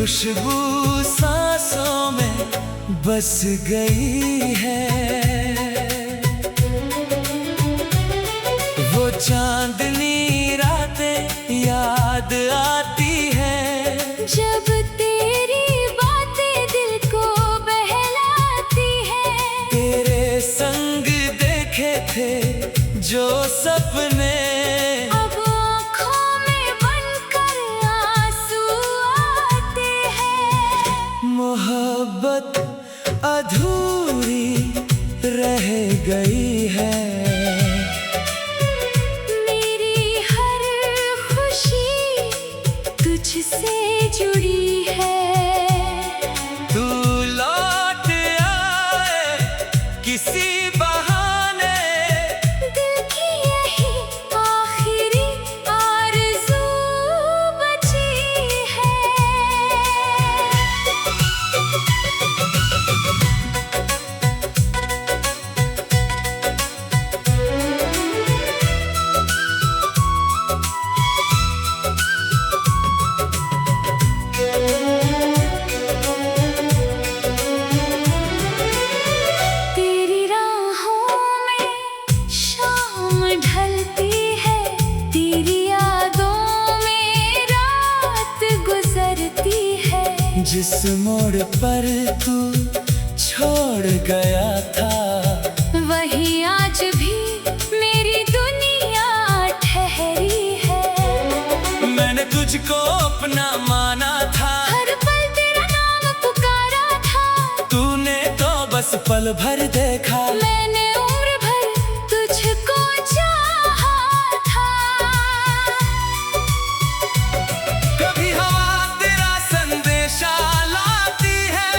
खुशबू सांसों में बस गई है। वो चांदनी रातें याद आती है, जब तेरी बातें दिल को बहलाती है। तेरे संग देखे थे जो सपने अब आँखों में बनकर आंसू आते हैं। मोहब्बत अधूरी रह गई है। मेरी हर खुशी तुझसे जुड़ी है। तू लौट आए किसी बहाने, दिल की यही आखिरी आरज़ू बची है। तेरी राहों में शाम ढलती है, तेरी यादों में रात गुजरती है। जिस मोड़ पर तू छोड़ गया था, वही आज भी मेरी दुनिया ठहरी है। मैंने तुझको अपना माना था, हर पल तेरा नाम पुकारा था। तूने तो बस पल भर देखा, मैंने उम्र भर तुझको चाहा था। कभी हवा तेरा संदेशा लाती है,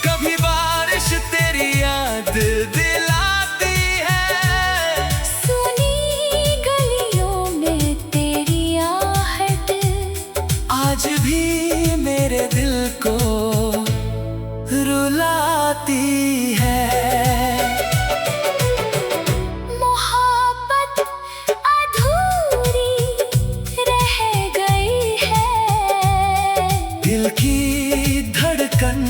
कभी बारिश तेरी याद दिलाती है। सुनी गलियों में तेरी आहट आज भी मेरे दिल को रुलाती है। मोहब्बत अधूरी रह गई है। दिल की धड़कन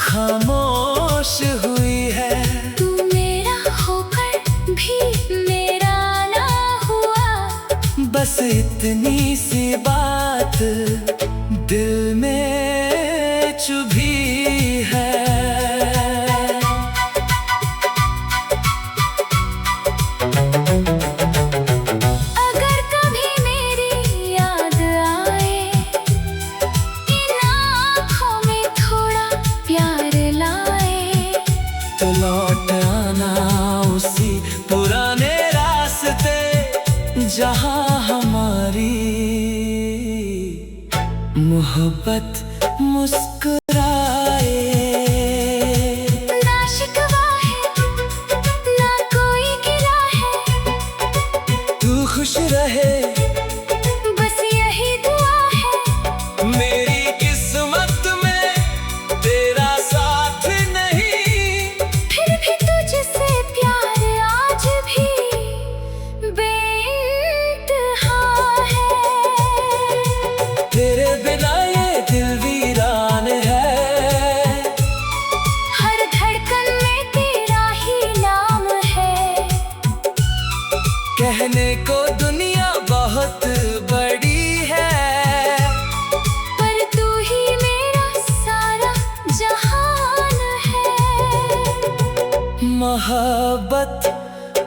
खामोश हुई है। तू मेरा होकर भी मेरा ना हुआ, बस इतनी सी बात दिल में चुभी है। अगर कभी मेरी याद आए, इन आँखों में थोड़ा प्यार लाए। तो लौट आना उसी पुराने रास्ते, जहाँ हमारी मोहब्बत मुस्कुराए। ना शिकवा है, ना कोई गिला है। तू खुश रहे बस यही दुआ है। मेरी किस्मत में तेरा साथ नहीं, फिर भी तुझसे प्यार आज भी बेइंतहा है। तेरे बिना ये दिल वीरान है। हर धड़कन में तेरा ही नाम है। कहने को दुनिया बहुत बड़ी है, पर तू ही मेरा सारा जहान है। मोहब्बत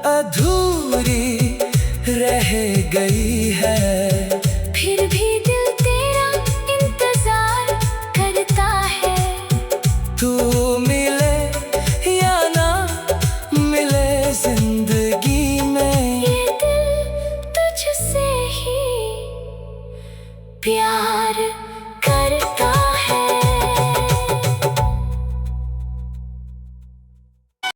अधूरी रह गई है। फिर भी दिल तेरा इंतजार करता है। तू मिले या ना मिले जिंदगी में, ये दिल तुझसे ही प्यार